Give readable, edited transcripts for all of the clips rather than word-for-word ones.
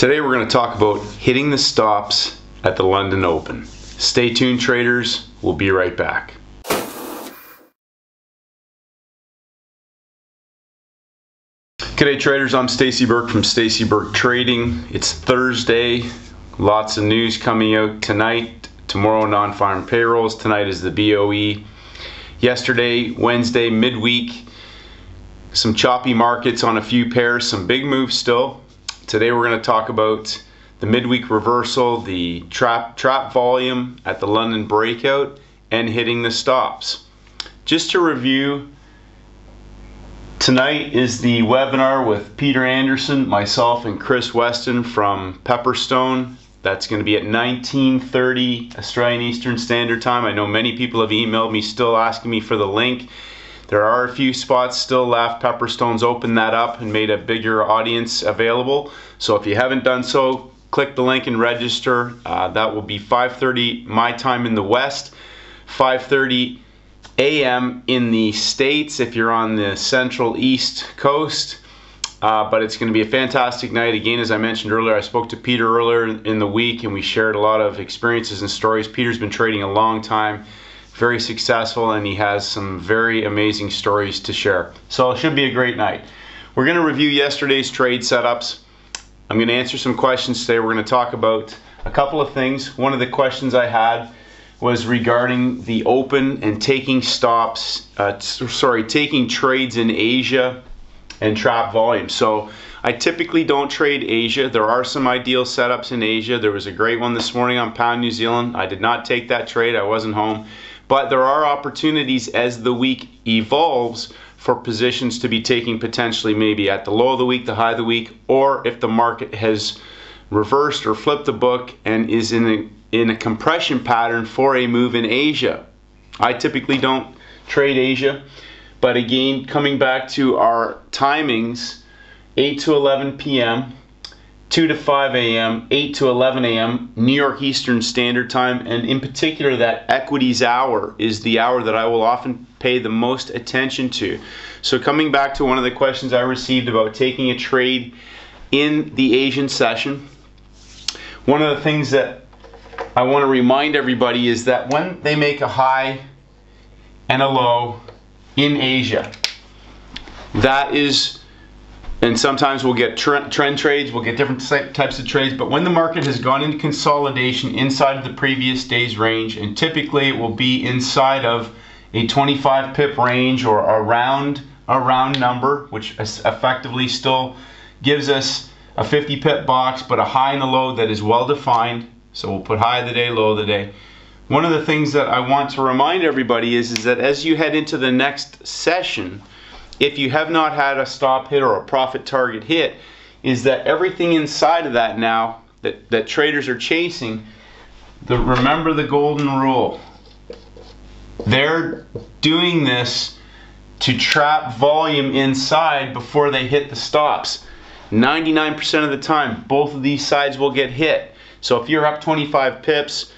Today we're going to talk about hitting the stops at the London Open. Stay tuned, traders. We'll be right back. G'day traders, I'm Stacey Burke from Stacey Burke Trading. It's Thursday. Lots of news coming out tonight. Tomorrow, non-farm payrolls. Tonight is the BOE. Yesterday, Wednesday, midweek, some choppy markets on a few pairs, some big moves still. Today we're going to talk about the midweek reversal, the trap volume at the London breakout, and hitting the stops. Just to review, tonight is the webinar with Peter Anderson, myself, and Chris Weston from Pepperstone. That's going to be at 19:30 Australian Eastern Standard Time. I know many people have emailed me still asking me for the link. There are a few spots still left. Pepperstone's opened that up and made a bigger audience available. So if you haven't done so, click the link and register. That will be 5:30 my time in the West, 5:30 a.m. in the States if you're on the Central East Coast. But it's going to be a fantastic night. Again, as I mentioned earlier, I spoke to Peter earlier in the week and we shared a lot of experiences and stories. Peter's been trading a long time, very successful, and he has some very amazing stories to share. So it should be a great night. We're going to review yesterday's trade setups. I'm going to answer some questions today. We're going to talk about a couple of things. One of the questions I had was regarding the open and taking stops, taking trades in Asia and trap volume. So I typically don't trade Asia. There are some ideal setups in Asia. There was a great one this morning on pound New Zealand. I did not take that trade. I wasn't home. But there are opportunities as the week evolves for positions to be taking potentially maybe at the low of the week, the high of the week, or if the market has reversed or flipped the book and is in a compression pattern for a move in Asia. I typically don't trade Asia, but again, coming back to our timings, 8 to 11 p.m., 2 to 5 a.m., 8 to 11 a.m., New York Eastern Standard Time, and in particular that equities hour is the hour that I will often pay the most attention to. So coming back to one of the questions I received about taking a trade in the Asian session, one of the things that I want to remind everybody is that when they make a high and a low in Asia, that is, and sometimes we'll get trend trades, we'll get different types of trades, but when the market has gone into consolidation inside of the previous day's range, and typically it will be inside of a 25 pip range or a round number, which effectively still gives us a 50 pip box, but a high and a low that is well defined. So we'll put high of the day, low of the day. One of the things that I want to remind everybody is that as you head into the next session, if you have not had a stop hit or a profit target hit, is that everything inside of that now that traders are chasing, remember the golden rule. They're doing this to trap volume inside before they hit the stops. 99% of the time, both of these sides will get hit. So if you're up 25 pips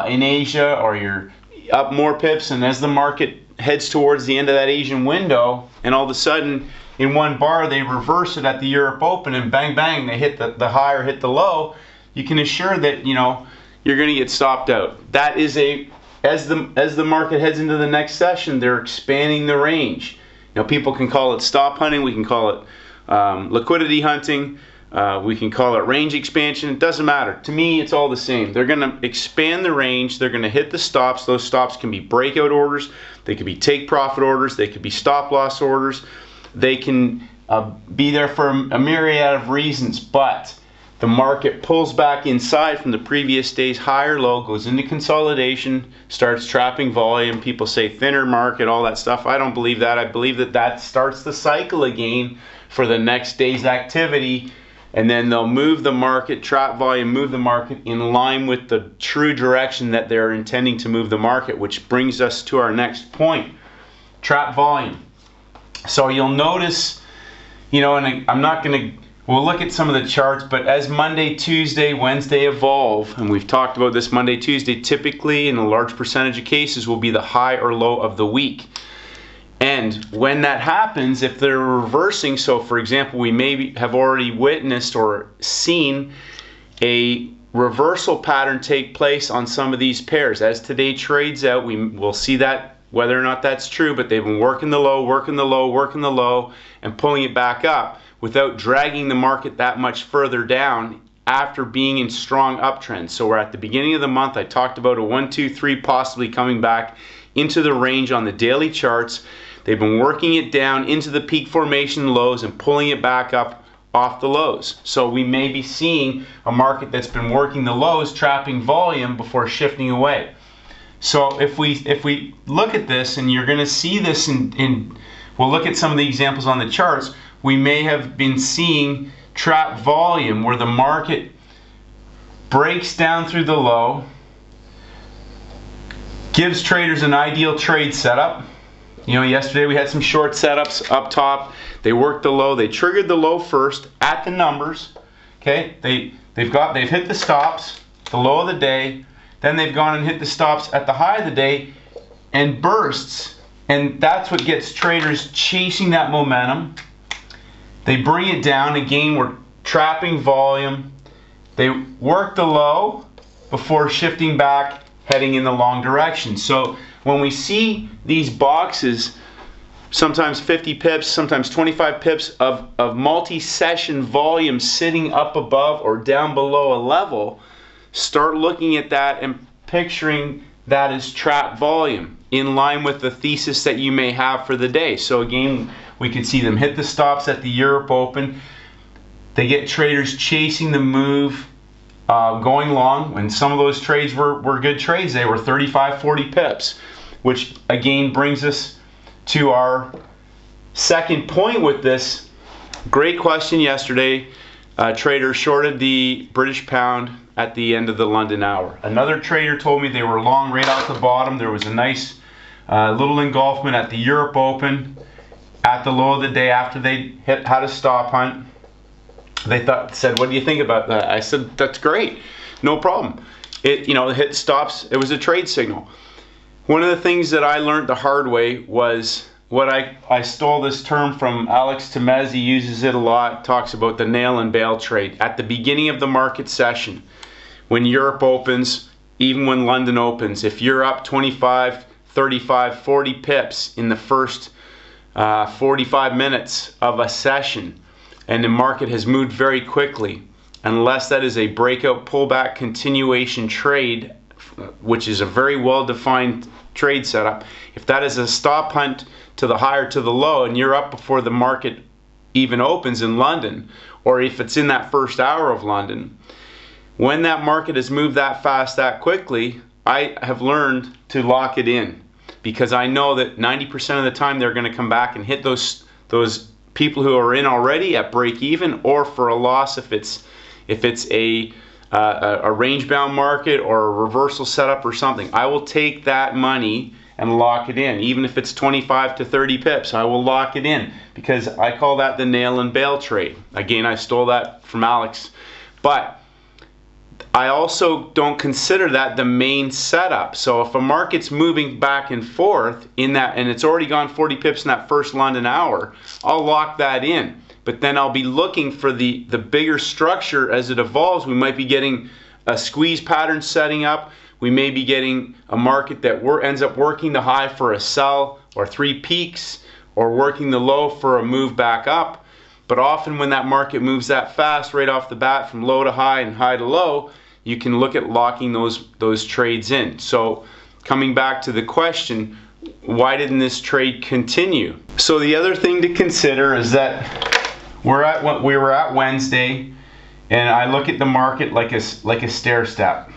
in Asia, or you're up more pips, and as the market heads towards the end of that Asian window, and all of a sudden in one bar they reverse it at the Europe Open and bang bang they hit the high or hit the low, you can assure that you're going to get stopped out. That is as the market heads into the next session, they're expanding the range. People can call it stop hunting, we can call it liquidity hunting, we can call it range expansion. It doesn't matter. To me, it's all the same. They're going to expand the range. They're going to hit the stops. Those stops can be breakout orders. They could be take profit orders. They could be stop loss orders. They can be there for a myriad of reasons. But the market pulls back inside from the previous day's high or low, goes into consolidation, starts trapping volume. People say thinner market, all that stuff. I don't believe that. I believe that starts the cycle again for the next day's activity. And then they'll move the market, trap volume, move the market in line with the true direction that they're intending to move the market, which brings us to our next point, trap volume. So you'll notice, and I'm not going to, we'll look at some of the charts, but as Monday, Tuesday, Wednesday evolve, and we've talked about this, Monday, Tuesday typically in a large percentage of cases will be the high or low of the week. And when that happens, if they're reversing, so for example, we maybe have already witnessed or seen a reversal pattern take place on some of these pairs. As today trades out, we'll see that whether or not that's true, but they've been working the low, working the low, working the low, and pulling it back up without dragging the market that much further down after being in strong uptrends. So we're at the beginning of the month. I talked about a 1, 2, 3 possibly coming back into the range on the daily charts. They've been working it down into the peak formation lows and pulling it back up off the lows. So we may be seeing a market that's been working the lows, trapping volume before shifting away. So if we look at this, and you're going to see this we'll look at some of the examples on the charts, we may have been seeing trap volume where the market breaks down through the low, gives traders an ideal trade setup. You know, yesterday we had some short setups up top. They worked the low. They triggered the low first at the numbers. Okay, they've hit the stops, the low of the day. Then they've gone and hit the stops at the high of the day and bursts. And that's what gets traders chasing that momentum. They bring it down. Again, we're trapping volume. They work the low before shifting back, heading in the long direction. So when we see these boxes, sometimes 50 pips, sometimes 25 pips of multi-session volume sitting up above or down below a level, start looking at that and picturing that as trap volume in line with the thesis that you may have for the day. So again, we could see them hit the stops at the Europe Open. They get traders chasing the move, going long. When some of those trades were good trades, they were 35, 40 pips, which again brings us to our second point with this. Great question yesterday. Traders shorted the British pound at the end of the London hour. Another trader told me they were long right out the bottom. There was a nice little engulfment at the Europe Open at the low of the day after they had a stop hunt. They said, "What do you think about that?" I said, "That's great, no problem." It hit stops. It was a trade signal. One of the things that I learned the hard way was what I stole this term from Alex Temez. He uses it a lot. Talks about the nail and bail trade at the beginning of the market session. When Europe opens, even when London opens, if you're up 25, 35, 40 pips in the first 45 minutes of a session, and the market has moved very quickly, unless that is a breakout pullback continuation trade, which is a very well-defined trade setup, if that is a stop hunt to the high or to the low and you're up before the market even opens in London, or if it's in that first hour of London, when that market has moved that fast, that quickly, I have learned to lock it in, because I know that 90% of the time they're going to come back and hit those people who are in already at break even, or for a loss if it's a range-bound market or a reversal setup or something. I will take that money and lock it in, even if it's 25 to 30 pips. I will lock it in, because I call that the nail and bail trade. Again, I stole that from Alex, but I also don't consider that the main setup. So if a market's moving back and forth in that, and it's already gone 40 pips in that first London hour, I'll lock that in. But then I'll be looking for the bigger structure as it evolves. We might be getting a squeeze pattern setting up. We may be getting a market that ends up working the high for a sell or 3 peaks, or working the low for a move back up. But often when that market moves that fast right off the bat from low to high and high to low, you can look at locking those trades in. So coming back to the question, why didn't this trade continue? So the other thing to consider is that we were at Wednesday, and I look at the market like a stair step.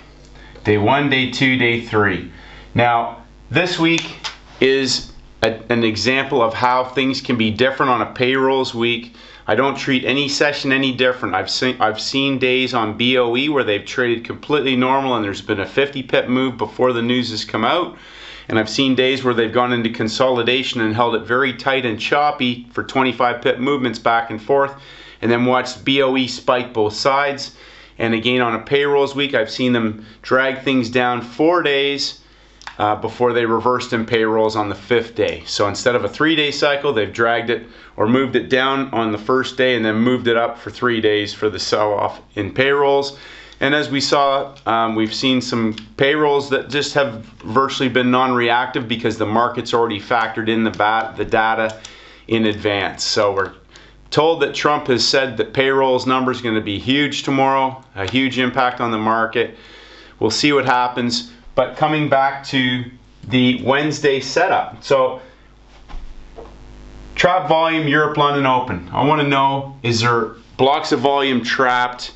Day 1, day 2, day 3. Now this week is an example of how things can be different on a payrolls week. I don't treat any session any different. I've seen days on BOE where they've traded completely normal and there's been a 50 pip move before the news has come out. And I've seen days where they've gone into consolidation and held it very tight and choppy for 25 pip movements back and forth, and then watched BOE spike both sides. And again, on a payrolls week, I've seen them drag things down 4 days, before they reversed in payrolls on the 5th day. So instead of a 3-day cycle, they've dragged it or moved it down on the 1st day and then moved it up for 3 days for the sell-off in payrolls. And as we saw, we've seen some payrolls that just have virtually been non-reactive because the market's already factored in the data in advance. So we're told that Trump has said that payrolls number is going to be huge tomorrow, a huge impact on the market. We'll see what happens. But coming back to the Wednesday setup. So trap volume, Europe, London Open. I want to know, is there blocks of volume trapped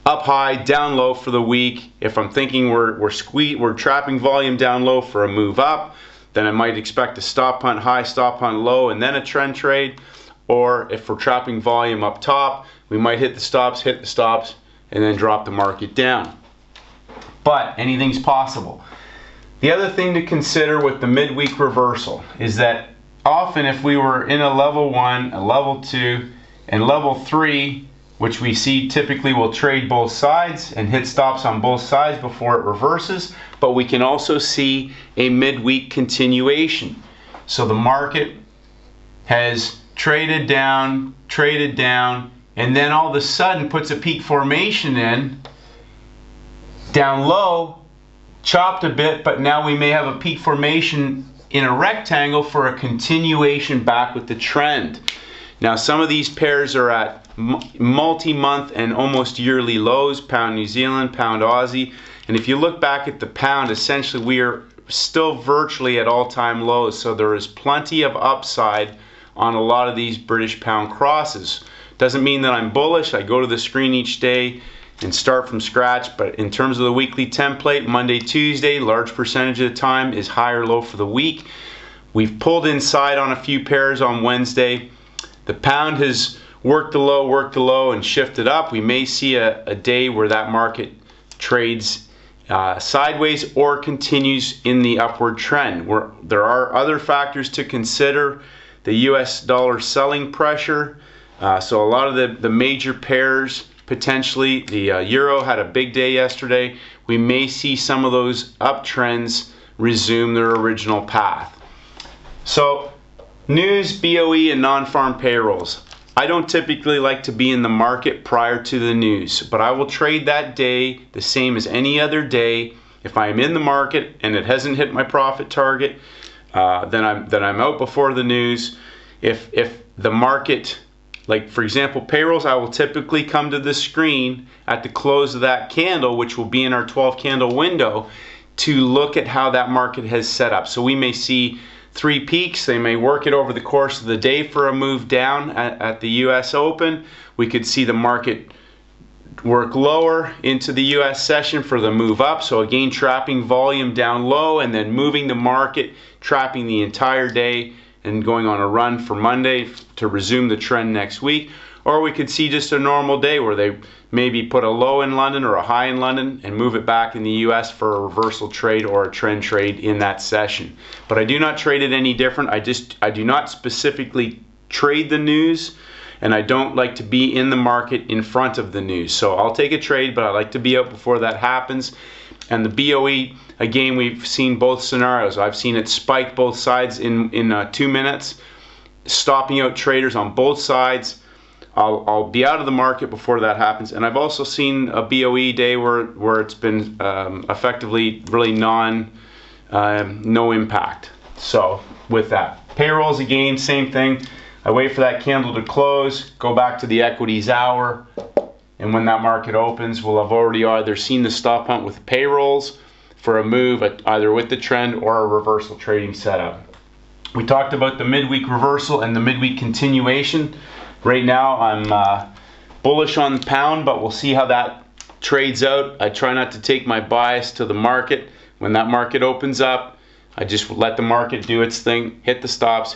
up high, down low for the week? If I'm thinking we're trapping volume down low for a move up, then I might expect a stop hunt high, stop hunt low, and then a trend trade. Or if we're trapping volume up top, we might hit the stops, and then drop the market down. But anything's possible. The other thing to consider with the midweek reversal is that often if we were in a level 1, a level 2, and level 3, which we see typically will trade both sides and hit stops on both sides before it reverses, but we can also see a midweek continuation. So the market has traded down, and then all of a sudden puts a peak formation in, down low, chopped a bit, but now we may have a peak formation in a rectangle for a continuation back with the trend. Now some of these pairs are at multi-month and almost yearly lows, pound New Zealand, pound Aussie, and if you look back at the pound, essentially we are still virtually at all-time lows, so there is plenty of upside on a lot of these British pound crosses. Doesn't mean that I'm bullish. I go to the screen each day and start from scratch, but in terms of the weekly template, Monday, Tuesday, large percentage of the time is high or low for the week. We've pulled inside on a few pairs on Wednesday. The pound has worked the low, and shifted up. We may see a day where that market trades sideways or continues in the upward trend. There are other factors to consider. The US dollar selling pressure. So a lot of the major pairs, potentially, the euro had a big day yesterday. We may see some of those uptrends resume their original path. So news, BOE, and non-farm payrolls. I don't typically like to be in the market prior to the news, but I will trade that day the same as any other day. If I am in the market and it hasn't hit my profit target, then I'm out before the news. If the market, like for example payrolls, I will typically come to the screen at the close of that candle, which will be in our 12 candle window, to look at how that market has set up. So we may see 3 peaks. They may work it over the course of the day for a move down at the US Open. We could see the market work lower into the US session for the move up. So again, trapping volume down low and then moving the market, trapping the entire day and going on a run for Monday to resume the trend next week. Or we could see just a normal day where they maybe put a low in London or a high in London and move it back in the US for a reversal trade or a trend trade in that session. But I do not trade it any different. I do not specifically trade the news, and I don't like to be in the market in front of the news. So I'll take a trade, but I like to be out before that happens. And the BOE, again, we've seen both scenarios. I've seen it spike both sides in 2 minutes, stopping out traders on both sides. I'll be out of the market before that happens. And I've also seen a BOE day where it's been effectively really no impact. So with that, payrolls again, same thing. I wait for that candle to close, go back to the equities hour, and when that market opens, we'll have already either seen the stop hunt with payrolls for a move either with the trend or a reversal trading setup. We talked about the midweek reversal and the midweek continuation. Right now I'm bullish on the pound, but we'll see how that trades out. I try not to take my bias to the market. When that market opens up, I just let the market do its thing, hit the stops,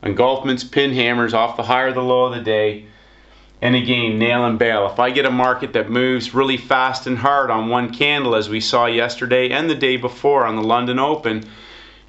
engulfments, pin hammers off the high or the low of the day, and again, nail and bail. If I get a market that moves really fast and hard on one candle, as we saw yesterday and the day before on the London Open,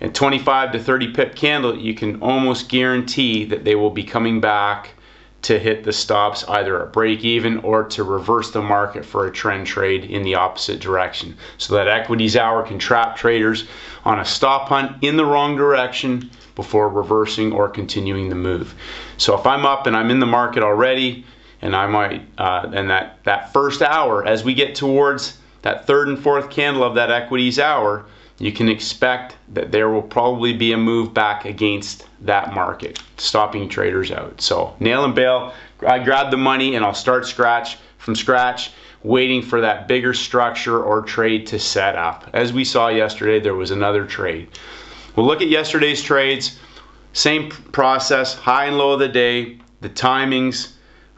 a 25 to 30 pip candle, you can almost guarantee that they will be coming back to hit the stops either at break even or to reverse the market for a trend trade in the opposite direction. So that equities hour can trap traders on a stop hunt in the wrong direction before reversing or continuing the move. So if I'm up and I'm in the market already, and I might, and that first hour, as we get towards that third and fourth candle of that equities hour, you can expect that there will probably be a move back against that market, stopping traders out. So nail and bail, I grab the money and I'll start from scratch, waiting for that bigger structure or trade to set up. As we saw yesterday, there was another trade. We'll look at yesterday's trades, same process, high and low of the day, the timings,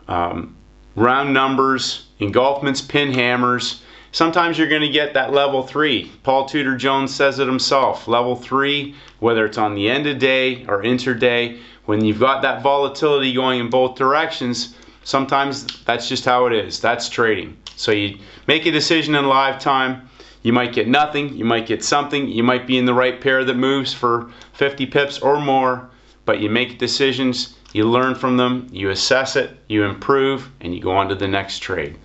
round numbers, engulfments, pin hammers. Sometimes you're going to get that level 3. Paul Tudor Jones says it himself. Level 3, whether it's on the end of day or intraday, when you've got that volatility going in both directions, sometimes that's just how it is. That's trading. So you make a decision in live time. You might get nothing. You might get something. You might be in the right pair that moves for 50 pips or more, but you make decisions, you learn from them, you assess it, you improve, and you go on to the next trade.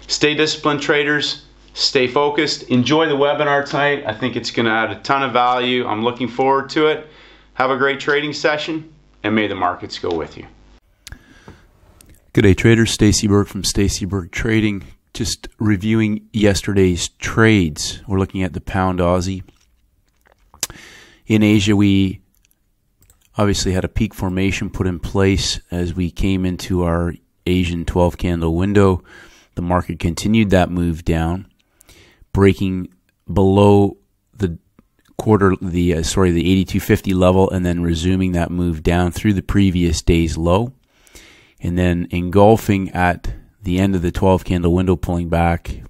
Stay disciplined, traders. Stay focused. Enjoy the webinar tonight. I think it's going to add a ton of value. I'm looking forward to it. Have a great trading session, and may the markets go with you. Good day, traders. Stacey Burke from Stacey Burke Trading. Just reviewing yesterday's trades. We're looking at the pound Aussie. In Asia, we obviously had a peak formation put in place as we came into our Asian 12 candle window. The market continued that move down, breaking below the 8250 level, and then resuming that move down through the previous day's low, and then engulfing at the end of the 12 candle window, pulling back,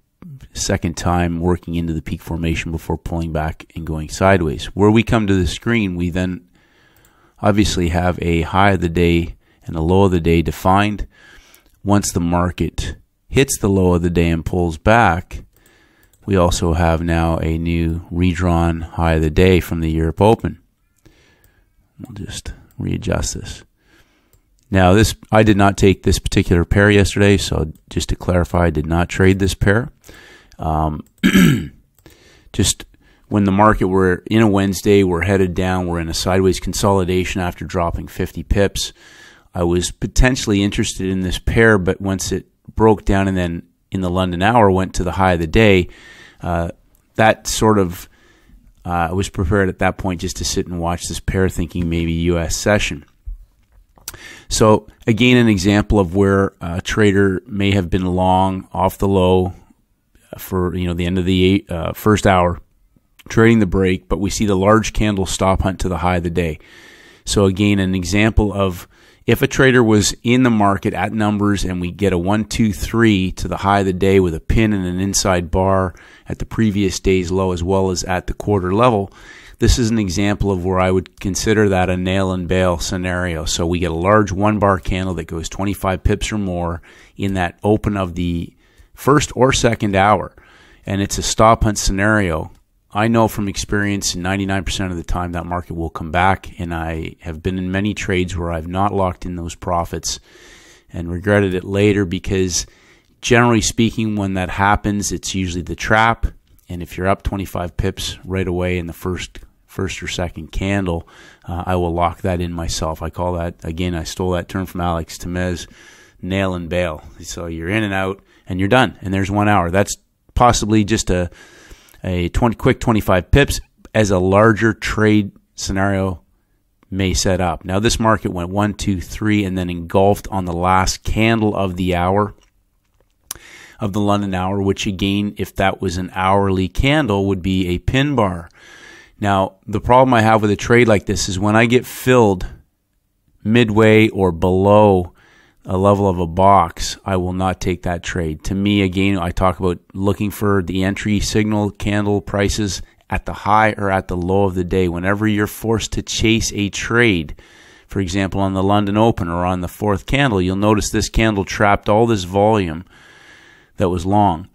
second time working into the peak formation before pulling back and going sideways. Where we come to the screen, we then obviously have a high of the day and a low of the day defined. Once the market hits the low of the day and pulls back, we also have now a new redrawn high of the day from the Europe Open. We'll just readjust this. Now, I did not take this particular pair yesterday, so just to clarify, I did not trade this pair. Just when the market, we're in a Wednesday, we're headed down, we're in a sideways consolidation after dropping 50 pips. I was potentially interested in this pair, but once it broke down and then in the London hour went to the high of the day, that sort of, I was prepared at that point just to sit and watch this pair, thinking maybe U.S. session. So again, an example of where a trader may have been long off the low for the end of the first hour, trading the break, but we see the large candle stop hunt to the high of the day. So again, an example of if a trader was in the market at numbers and we get a 1, 2, 3 to the high of the day with a pin and an inside bar at the previous day's low as well as at the quarter level, this is an example of where I would consider that a nail and bail scenario. So we get a large 1-bar candle that goes 25 pips or more in that open of the first or second hour, and it's a stop hunt scenario. I know from experience 99% of the time that market will come back, and I have been in many trades where I've not locked in those profits and regretted it later, because generally speaking, when that happens, it's usually the trap, and if you're up 25 pips right away in the first or second candle, I will lock that in myself. I call that, again, I stole that term from Alex Temez, nail and bail. So you're in and out and you're done, and there's 1 hour. That's possibly just a quick 25 pips as a larger trade scenario may set up. Now this market went 1, 2, 3 and then engulfed on the last candle of the hour, of the London hour, which again, if that was an hourly candle, would be a pin bar. Now, the problem I have with a trade like this is when I get filled midway or below a level of a box, I will not take that trade. To me, again, I talk about looking for the entry signal candle prices at the high or at the low of the day. Whenever you're forced to chase a trade, for example, on the London Open or on the fourth candle, you'll notice this candle trapped all this volume that was long.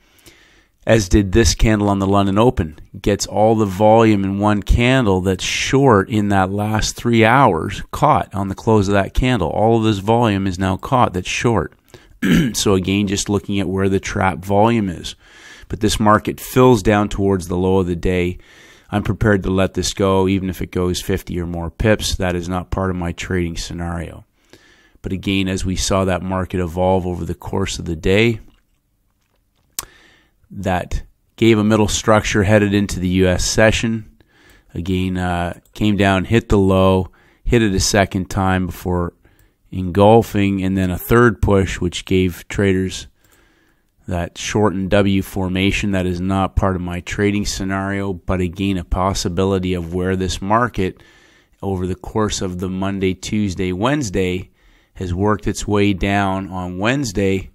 as did this candle on the London Open. Gets all the volume in one candle that's short in that last 3 hours caught on the close of that candle. All of this volume is now caught that's short. So again, just looking at where the trap volume is. But this market fills down towards the low of the day. I'm prepared to let this go even if it goes 50 or more pips. That is not part of my trading scenario. But again, as we saw that market evolve over the course of the day, that gave a middle structure headed into the U.S. session. Again, came down, hit the low, hit it a second time before engulfing, and then a third push, which gave traders that shortened W formation. That is not part of my trading scenario, but again, a possibility of where this market over the course of the Monday, Tuesday, Wednesday has worked its way down on Wednesday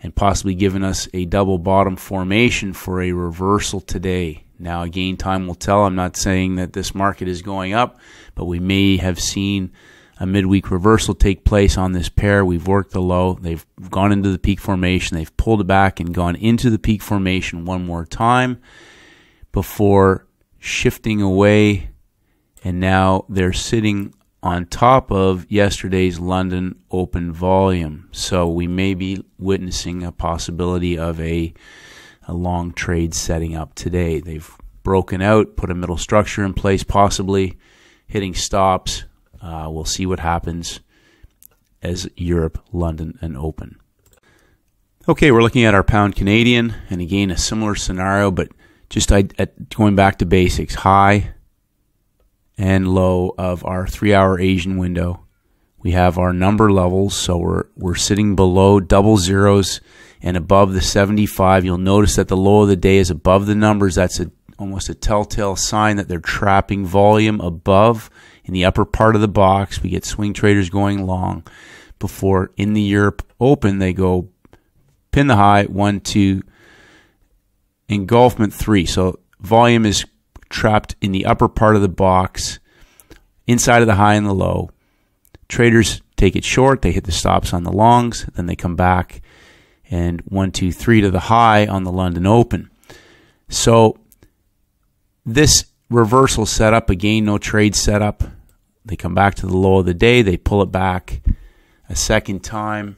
and possibly given us a double bottom formation for a reversal today. Now again, time will tell. I'm not saying that this market is going up, but we may have seen a midweek reversal take place on this pair. We've worked the low. They've gone into the peak formation. They've pulled it back and gone into the peak formation one more time before shifting away. And now they're sitting on top of yesterday's London Open volume. So we may be witnessing a possibility of a long trade setting up today. They've broken out, put a middle structure in place, possibly hitting stops. We'll see what happens as Europe, London, and Open. Okay, we're looking at our pound Canadian, and again, a similar scenario, but just going back to basics. High and low of our 3-hour Asian window. We have our number levels, so we're sitting below double zeros and above the 75. You'll notice that the low of the day is above the numbers. That's almost a telltale sign that they're trapping volume above in the upper part of the box. We get swing traders going long before in the Europe Open they go pin the high, 1, 2, engulfment 3. So volume is trapped in the upper part of the box inside of the high and the low. Traders take it short, they hit the stops on the longs, then they come back and 1, 2, 3 to the high on the London Open. So this reversal setup, again, no trade setup. They come back to the low of the day, they pull it back a second time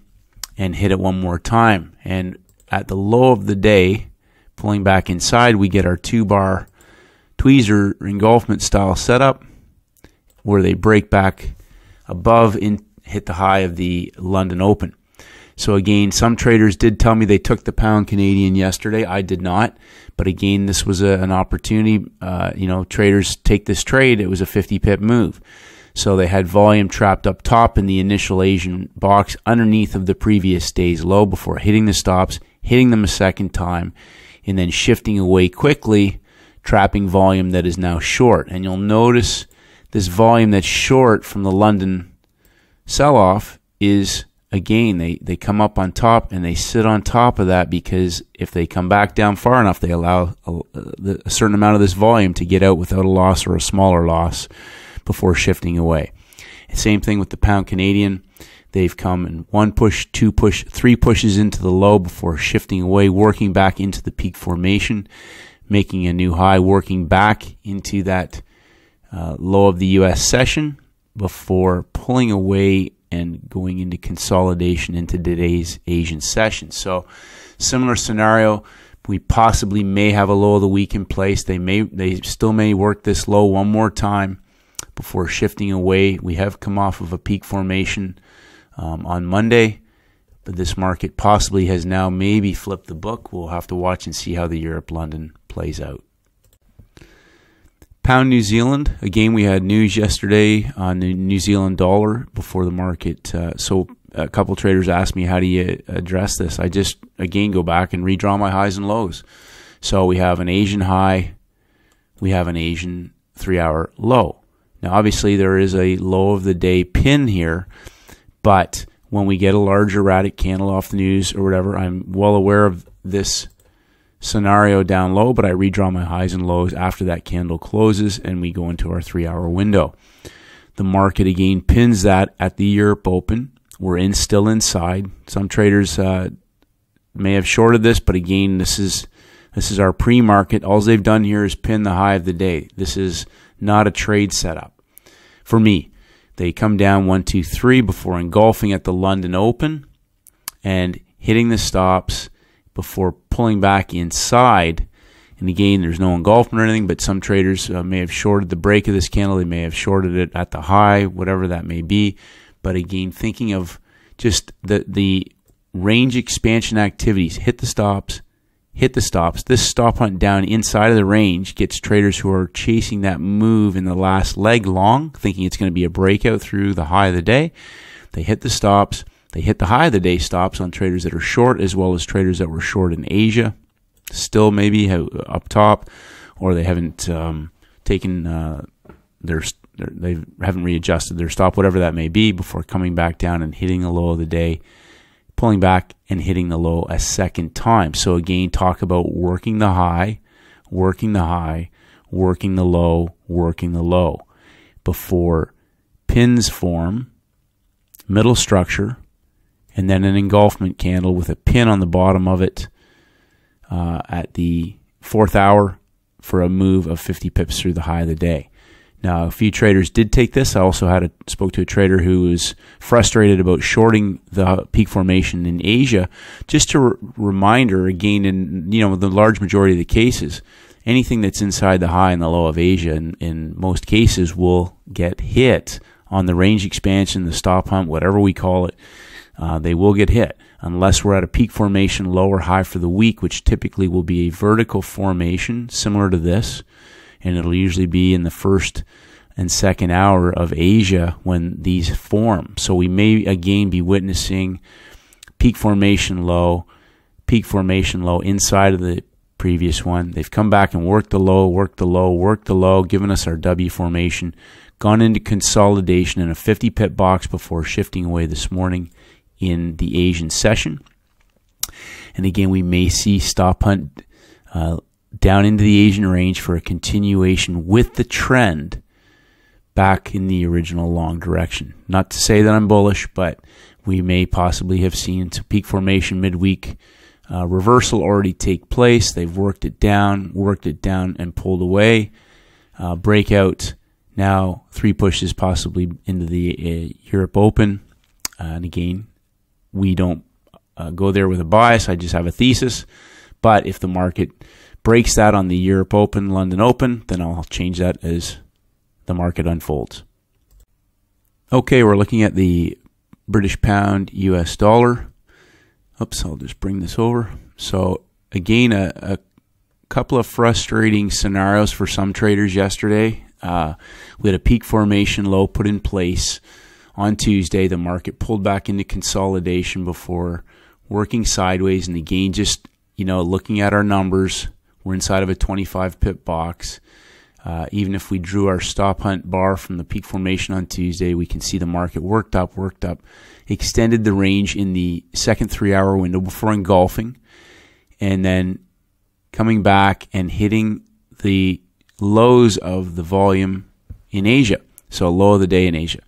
and hit it one more time. And at the low of the day, pulling back inside, we get our 2-bar tweezer engulfment style setup where they break back above and hit the high of the London Open. So again, some traders did tell me they took the pound Canadian yesterday. I did not. But again, this was an opportunity. Traders take this trade. It was a 50 pip move. So they had volume trapped up top in the initial Asian box underneath of the previous day's low before hitting the stops, hitting them a second time, and then shifting away quickly, trapping volume that is now short. And you'll notice this volume that's short from the London sell-off is, again, they come up on top and they sit on top of that because if they come back down far enough, they allow a certain amount of this volume to get out without a loss or a smaller loss before shifting away. Same thing with the pound Canadian. They've come in 1 push, 2 push, 3 pushes into the low before shifting away, working back into the peak formation, making a new high, working back into that low of the U.S. session before pulling away and going into consolidation into today's Asian session. So similar scenario, we possibly may have a low of the week in place. They still may work this low one more time before shifting away. We have come off of a peak formation on Monday, but this market possibly has now maybe flipped the book. We'll have to watch and see how the Europe-London plays out. Pound New Zealand, again, we had news yesterday on the New Zealand dollar before the market. So a couple traders asked me, how do you address this? I just, again, go back and redraw my highs and lows. So we have an Asian high, we have an Asian 3-hour low. Now, obviously, there is a low of the day pin here, but when we get a large erratic candle off the news or whatever, I'm well aware of this scenario down low, but I redraw my highs and lows after that candle closes and we go into our 3-hour window. The market again pins that at the Europe Open. We're still inside. Some traders may have shorted this, but again, this is This is our pre-market. All they've done here is pin the high of the day. This is not a trade setup. For me, they come down 1, 2, 3 before engulfing at the London Open and hitting the stops before pulling back inside. And again, there's no engulfment or anything, but some traders may have shorted the break of this candle. They may have shorted it at the high, whatever that may be. But again, thinking of just the range expansion activities, hit the stops. This stop hunt down inside of the range gets traders who are chasing that move in the last leg long, thinking it's going to be a breakout through the high of the day. They hit the stops. They hit the high of the day stops on traders that are short, as well as traders that were short in Asia, still maybe up top, or they haven't taken they haven't readjusted their stop, whatever that may be, before coming back down and hitting the low of the day, pulling back and hitting the low a second time. So again, talk about working the high, working the high, working the low before pins form, middle structure, and then an engulfment candle with a pin on the bottom of it at the 4th hour for a move of 50 pips through the high of the day. Now, a few traders did take this. I also spoke to a trader who was frustrated about shorting the peak formation in Asia. Just a reminder, again, in the large majority of the cases, anything that's inside the high and the low of Asia, in most cases, will get hit on the range expansion, the stop hunt, whatever we call it. They will get hit unless we're at a peak formation, low or high for the week, which typically will be a vertical formation similar to this. And it'll usually be in the 1st and 2nd hour of Asia when these form. So we may again be witnessing peak formation low inside of the previous one. They've come back and worked the low, given us our W formation, gone into consolidation in a 50 pip box before shifting away this morning in the Asian session. And again, we may see stop hunt down into the Asian range for a continuation with the trend back in the original long direction. Not to say that I'm bullish, but we may possibly have seen some peak formation midweek reversal already take place. They've worked it down and pulled away. Breakout now, 3 pushes possibly into the Europe Open. And again, we don't go there with a bias. I just have a thesis. But if the market breaks that on the Europe Open, London Open, then I'll change that as the market unfolds. Okay, we're looking at the British pound US dollar. Oops, I'll just bring this over. So again, a couple of frustrating scenarios for some traders yesterday. We had a peak formation low put in place on Tuesday. The market pulled back into consolidation before working sideways, and again, just looking at our numbers, we're inside of a 25 pip box. Even if we drew our stop hunt bar from the peak formation on Tuesday, we can see the market worked up, extended the range in the second 3-hour window before engulfing, and then coming back and hitting the lows of the volume in Asia. So low of the day in Asia.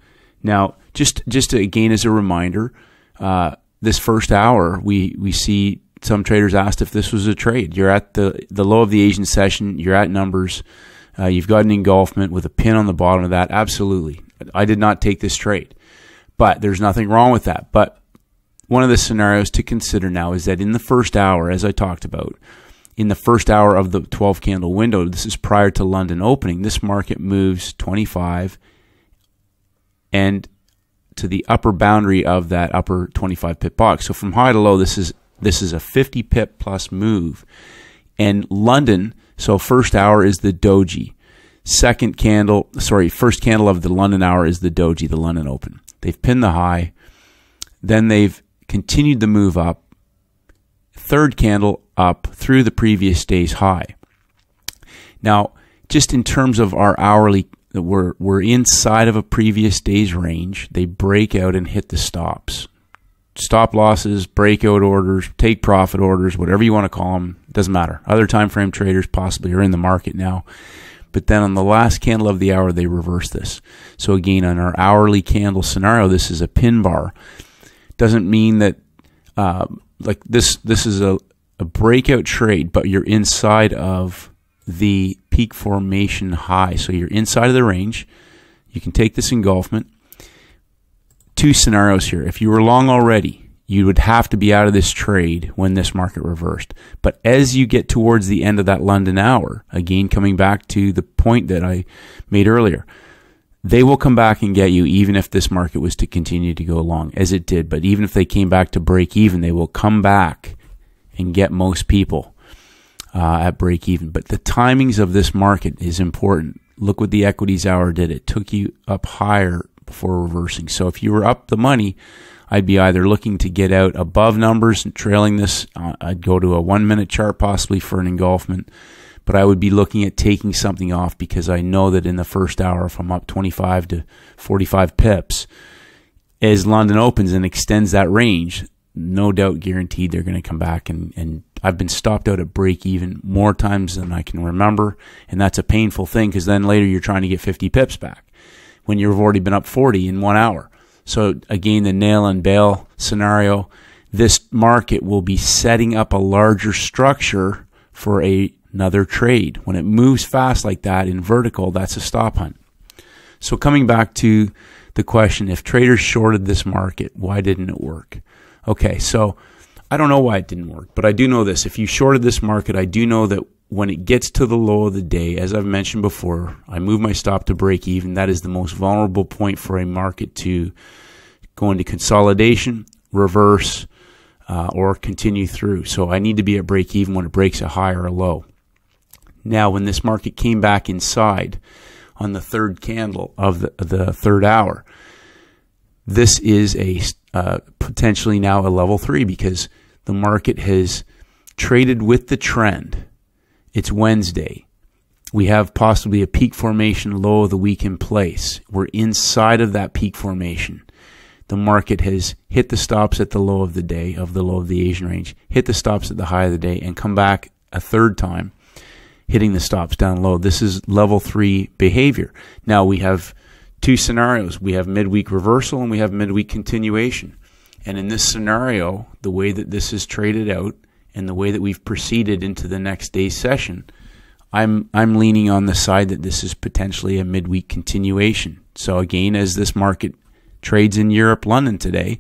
Now, just again as a reminder, this first hour, we see some traders asked if this was a trade. You're at the low of the Asian session. You're at numbers. You've got an engulfment with a pin on the bottom of that. Absolutely. I did not take this trade. But there's nothing wrong with that. But one of the scenarios to consider now is that in the first hour, as I talked about, in the first hour of the 12 candle window, this is prior to London opening, this market moves 25 and to the upper boundary of that upper 25 pip box. So from high to low, this is a 50 pip plus move. And London, so first hour is the doji. First candle of the London hour is the doji, the London Open. They've pinned the high. Then they've continued the move up. Third candle up through the previous day's high. Now, just in terms of our hourly, we're inside of a previous day's range. They break out and hit the stops. Stop losses, breakout orders, take profit orders, whatever you want to call them, doesn't matter. Other time frame traders possibly are in the market now. But then on the last candle of the hour, they reverse this. So again, on our hourly candle scenario, this is a pin bar. Doesn't mean that this is a a breakout trade, but you're inside of the peak formation high. So you're inside of the range. You can take this engulfment. Two scenarios here. If you were long already, you would have to be out of this trade when this market reversed. But as you get towards the end of that London hour, again, coming back to the point that I made earlier, they will come back and get you even if this market was to continue to go long, as it did. But even if they came back to break even, they will come back and get most people at break even. But the timings of this market is important. Look what the equities hour did. It took you up higher before reversing. So if you were up the money, I'd be either looking to get out above numbers and trailing this. I'd go to a 1 minute chart possibly for an engulfment. But I would be looking at taking something off because I know that in the first hour, if I'm up 25 to 45 pips, as London opens and extends that range, no doubt guaranteed they're going to come back. And I've been stopped out at break even more times than I can remember. And that's a painful thing because then later you're trying to get 50 pips back when you've already been up 40 in 1 hour. So again, the nail and bail scenario, this market will be setting up a larger structure for another trade. When it moves fast like that in vertical, that's a stop hunt. So coming back to the question, if traders shorted this market, why didn't it work? Okay, so I don't know why it didn't work, but I do know this. If you shorted this market, I do know that when it gets to the low of the day, as I've mentioned before, I move my stop to break even. That is the most vulnerable point for a market to go into consolidation, reverse, or continue through. So I need to be at break even when it breaks a high or a low. Now, when this market came back inside on the third candle of the third hour, this is a potentially now a level 3 because the market has traded with the trend. It's Wednesday. We have possibly a peak formation low of the week in place. We're inside of that peak formation. The market has hit the stops at the low of the day, of the low of the Asian range, hit the stops at the high of the day, and come back a third time, hitting the stops down low. This is level 3 behavior. Now we have two scenarios. We have midweek reversal and we have midweek continuation. And in this scenario, the way that this is traded out and the way that we've proceeded into the next day's session, I'm leaning on the side that this is potentially a midweek continuation. So again, as this market trades in Europe, London today,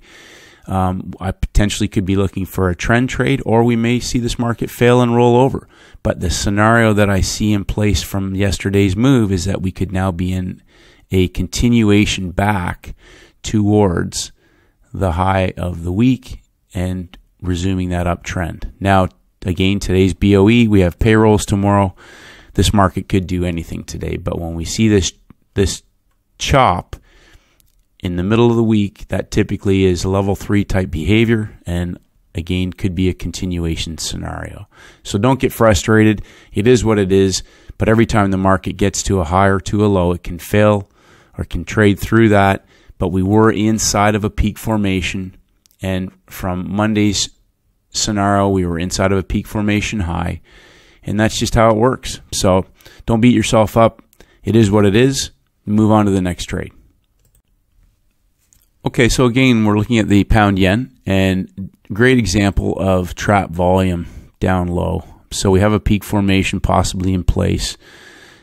I potentially could be looking for a trend trade, or we may see this market fail and roll over. But the scenario that I see in place from yesterday's move is that we could now be in a continuation back towards the high of the week and resuming that uptrend. Now, again, today's BOE, we have payrolls tomorrow. This market could do anything today, but when we see this chop in the middle of the week, that typically is level 3 type behavior, and again, could be a continuation scenario. So don't get frustrated. It is what it is, but every time the market gets to a high or to a low, it can fail or can trade through that. But we were inside of a peak formation, and from Monday's scenario, we were inside of a peak formation high, and that's just how it works. So don't beat yourself up. It is what it is. Move on to the next trade. Okay, so again, we're looking at the pound yen, and great example of trap volume down low. So we have a peak formation possibly in place.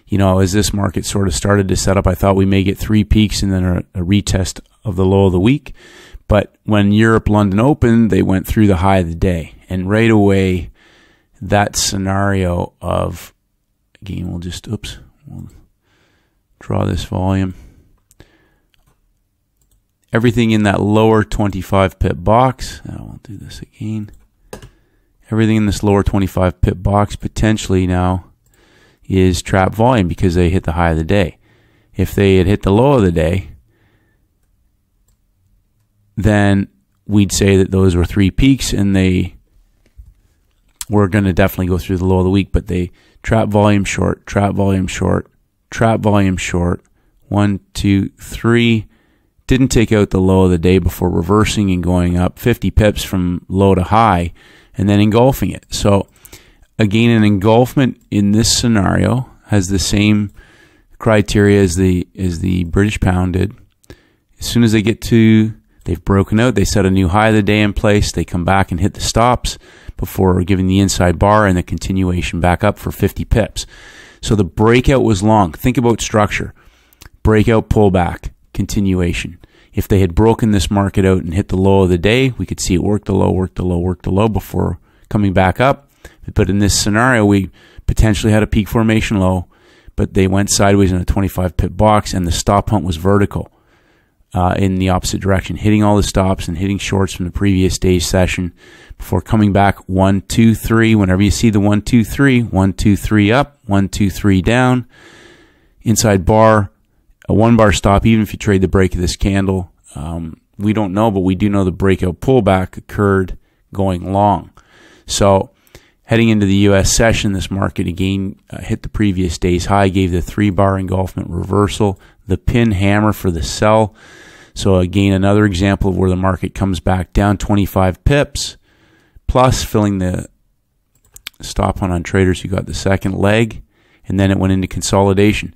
You know, as this market sort of started to set up, I thought we may get 3 peaks and then a retest of the low of the week. But when Europe, London opened, they went through the high of the day. And right away, that scenario of, again, we'll draw this volume. Everything in that lower 25 pip box, I won't do this again. Everything in this lower 25 pip box potentially now is trap volume because they hit the high of the day. If they had hit the low of the day, then we'd say that those were 3 peaks and they were going to definitely go through the low of the week, but they trap volume short, trap volume short, trap volume short, 1, 2, 3, didn't take out the low of the day before reversing and going up 50 pips from low to high and then engulfing it. So again, an engulfment in this scenario has the same criteria as the British pound did. As soon as they get to, they've broken out, they set a new high of the day in place, they come back and hit the stops. before giving the inside bar and the continuation back up for 50 pips. So the breakout was long. Think about structure. Breakout, pullback, continuation. If they had broken this market out and hit the low of the day, we could see it work the low, work the low, work the low before coming back up. But in this scenario, we potentially had a peak formation low, but they went sideways in a 25 pip box, and the stop hunt was vertical in the opposite direction, hitting all the stops and hitting shorts from the previous day's session before coming back 1, 2, 3. Whenever you see the 1, 2, 3, 1, 2, 3 up, 1, 2, 3 down, inside bar, a 1 bar stop, even if you trade the break of this candle. We don't know, but we do know the breakout pullback occurred going long. So heading into the U.S. session, this market again hit the previous day's high, gave the 3 bar engulfment reversal, the pin hammer for the sell. So again, another example of where the market comes back down 25 pips, plus filling the stop hunt on traders who got the second leg, and then it went into consolidation.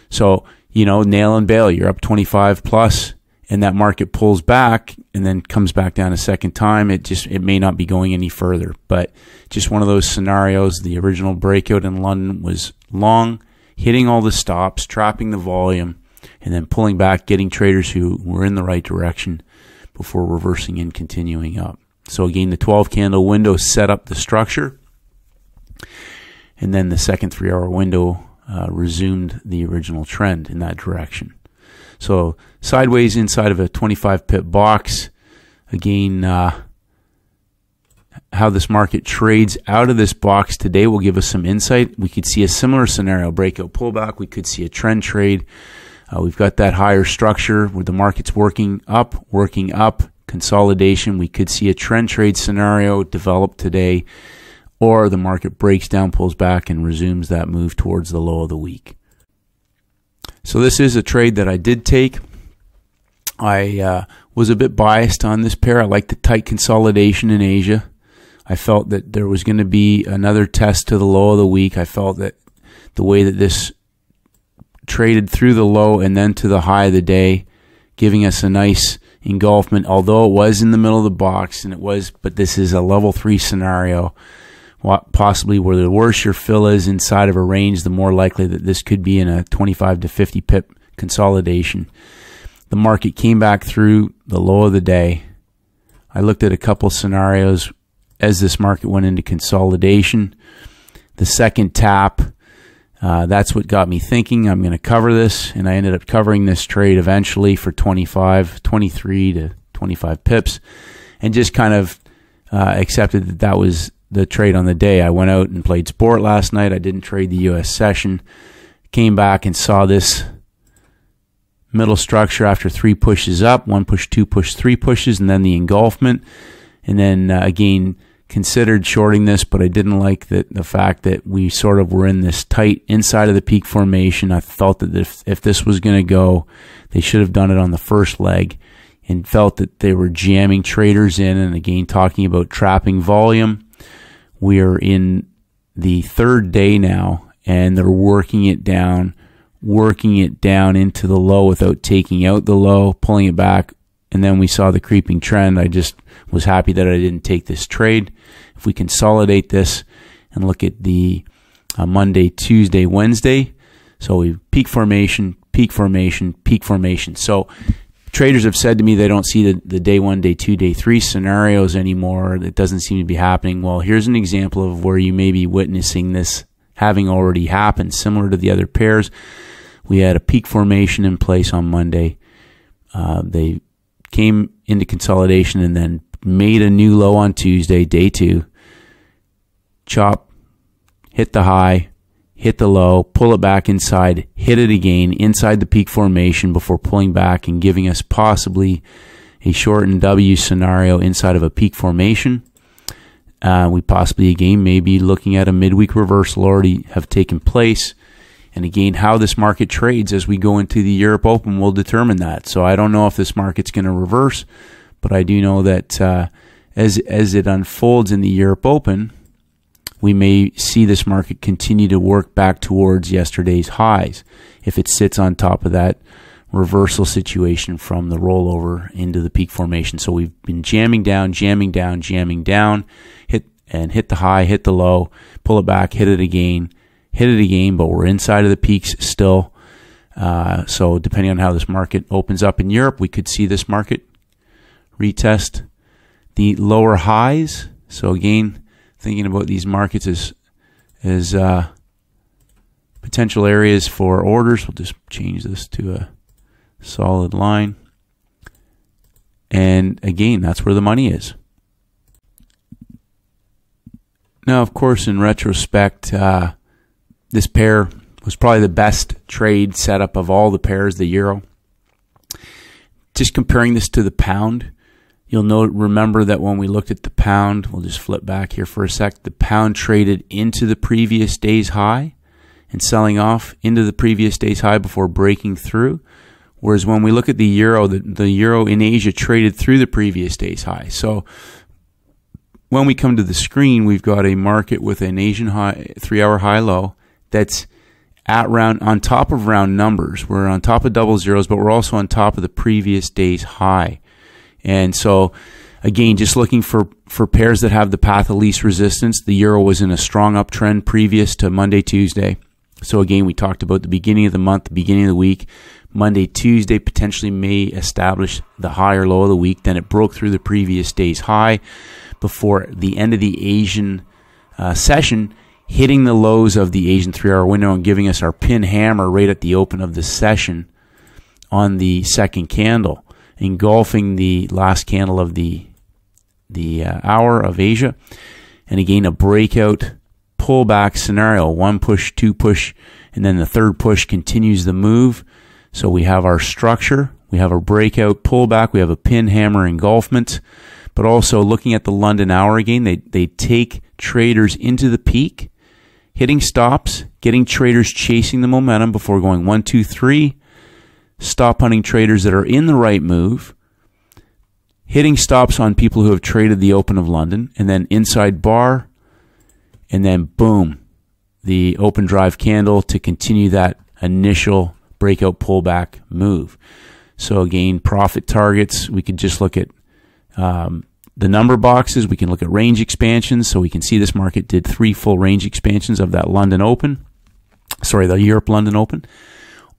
So, you know, nail and bail, you're up 25 plus, and that market pulls back and then comes back down a second time. It may not be going any further, but just one of those scenarios. The original breakout in London was long, hitting all the stops, trapping the volume, and then pulling back, getting traders who were in the right direction before reversing and continuing up. So again, the 12 candle window set up the structure, and then the second 3-hour window resumed the original trend in that direction. So sideways inside of a 25 pip box. Again, how this market trades out of this box today will give us some insight. We could see a similar scenario, breakout pullback. We could see a trend trade. We've got that higher structure where the market's working up, consolidation. We could see a trend trade scenario develop today, or the market breaks down, pulls back, and resumes that move towards the low of the week. So this is a trade that I did take. I was a bit biased on this pair. I like the tight consolidation in Asia. I felt that there was going to be another test to the low of the week. I felt that the way that this traded through the low and then to the high of the day, giving us a nice engulfment, although it was in the middle of the box, but this is a level 3 scenario, possibly where the worse your fill is inside of a range, the more likely that this could be in a 25 to 50 pip consolidation. The market came back through the low of the day. I looked at a couple scenarios as this market went into consolidation. The second tap, that's what got me thinking I'm going to cover this, and I ended up covering this trade eventually for 23 to 25 pips, and just kind of accepted that that was the trade on the day. I went out and played sport last night. I didn't trade the U.S. session. Came back and saw this middle structure after 3 pushes up, 1 push, 2 push, 3 pushes, and then the engulfment. And then again, considered shorting this, but I didn't like the fact that we sort of were in this tight inside of the peak formation. I felt that if this was going to go, they should have done it on the first leg, and felt that they were jamming traders in. And again, talking about trapping volume, we are in the 3rd day now, and they're working it down into the low without taking out the low, pulling it back. And then we saw the creeping trend. I just was happy that I didn't take this trade. If we consolidate this and look at the Monday, Tuesday, Wednesday, so we peak formation, peak formation, peak formation. So traders have said to me they don't see the day 1, day 2, day 3 scenarios anymore. It doesn't seem to be happening. Well, here's an example of where you may be witnessing this having already happened, similar to the other pairs. We had a peak formation in place on Monday. They came into consolidation and then made a new low on Tuesday, day 2. Chop, hit the high, hit the low, pull it back inside, hit it again inside the peak formation before pulling back and giving us possibly a shortened W scenario inside of a peak formation. We possibly again may be looking at a midweek reversal already have taken place. And again, how this market trades as we go into the Europe Open will determine that. So I don't know if this market's going to reverse, but I do know that as it unfolds in the Europe Open, we may see this market continue to work back towards yesterday's highs if it sits on top of that reversal situation from the rollover into the peak formation. So we've been jamming down, and hit the high, hit the low, pull it back, hit it again, but we're inside of the peaks still. So depending on how this market opens up in Europe, we could see this market retest the lower highs. So again, thinking about these markets as potential areas for orders. We'll just change this to a solid line. And again, that's where the money is. Now, of course, in retrospect, this pair was probably the best trade setup of all the pairs, the euro. Just comparing this to the pound, you'll remember that when we looked at the pound, we'll just flip back here for a sec, the pound traded into the previous day's high and selling off into the previous day's high before breaking through. Whereas when we look at the euro in Asia traded through the previous day's high. So when we come to the screen, we've got a market with an Asian high, 3-hour high low that's on top of round numbers. We're on top of double zeros, but we're also on top of the previous day's high. And so again, just looking for pairs that have the path of least resistance. The euro was in a strong uptrend previous to Monday, Tuesday. So again, we talked about the beginning of the month, the beginning of the week. Monday, Tuesday potentially may establish the high or low of the week. Then it broke through the previous day's high before the end of the Asian session, hitting the lows of the Asian 3-hour window and giving us our pin hammer right at the open of the session on the second candle, engulfing the last candle of the hour of Asia. And again, a breakout pullback scenario, 1 push, 2 push, and then the third push continues the move. So we have our structure, we have a breakout pullback, we have a pin hammer engulfment, but also looking at the London hour again, they take traders into the peak, hitting stops, getting traders chasing the momentum before going 1, 2, 3, stop hunting traders that are in the right move, hitting stops on people who have traded the open of London, and then inside bar, and then boom, the open drive candle to continue that initial breakout pullback move. So again, profit targets, we could just look at the number boxes. We can look at range expansions. So we can see this market did 3 full range expansions of that the Europe London Open.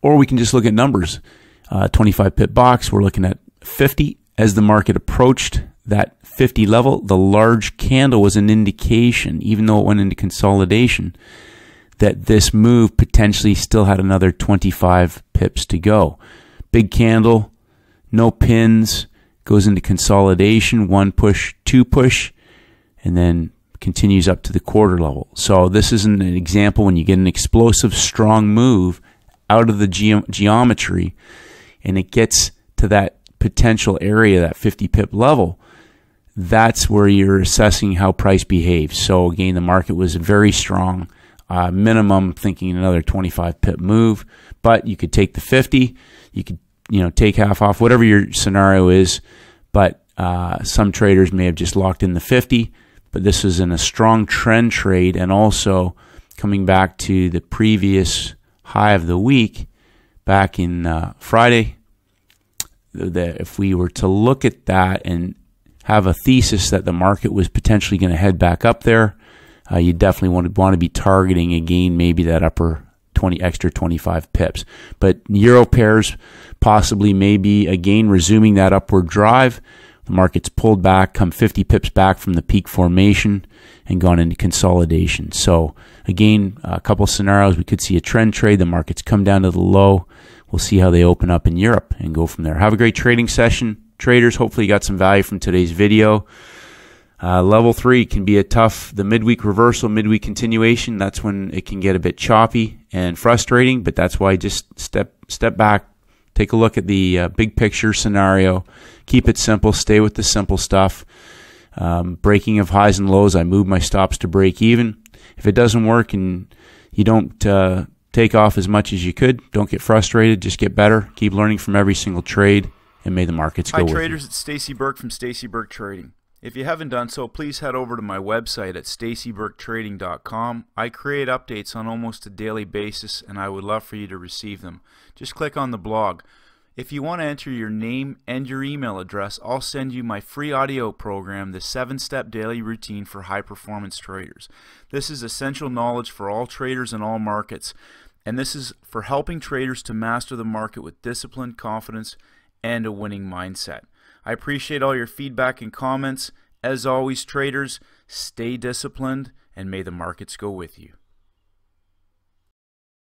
Or we can just look at numbers. 25 pip box, we're looking at 50. As the market approached that 50 level, the large candle was an indication, even though it went into consolidation, that this move potentially still had another 25 pips to go. Big candle, no pins, goes into consolidation, 1 push, 2 push, and then continues up to the quarter level. So this is an example when you get an explosive, strong move out of the geometry and it gets to that potential area, that 50 pip level, that's where you're assessing how price behaves. So again, the market was very strong. Minimum thinking another 25 pip move, but you could take the 50, you could take half off, whatever your scenario is, but some traders may have just locked in the 50, but this was in a strong trend trade, and also coming back to the previous high of the week back in Friday, that if we were to look at that and have a thesis that the market was potentially going to head back up there, you definitely want to be targeting again maybe that upper 25 pips. But euro pairs possibly maybe again resuming that upward drive. The market's pulled back, come 50 pips back from the peak formation and gone into consolidation. So again, a couple scenarios, we could see a trend trade. The market's come down to the low. We'll see how they open up in Europe and go from there. Have a great trading session, traders. Hopefully you got some value from today's video. Level 3 can be the midweek reversal, midweek continuation. That's when it can get a bit choppy and frustrating, but that's why just step back, take a look at the big picture scenario, keep it simple, stay with the simple stuff. Breaking of highs and lows, I move my stops to break even. If it doesn't work and you don't take off as much as you could, don't get frustrated, just get better, keep learning from every single trade, and may the markets go with you. Hi traders, it's Stacey Burke from Stacey Burke Trading. If you haven't done so, please head over to my website at staceyburketrading.com. I create updates on almost a daily basis, and I would love for you to receive them. Just click on the blog. If you want to enter your name and your email address, I'll send you my free audio program, the 7-Step Daily Routine for High Performance Traders. This is essential knowledge for all traders in all markets, and this is for helping traders to master the market with discipline, confidence, and a winning mindset. I appreciate all your feedback and comments. As always, traders, stay disciplined, and may the markets go with you.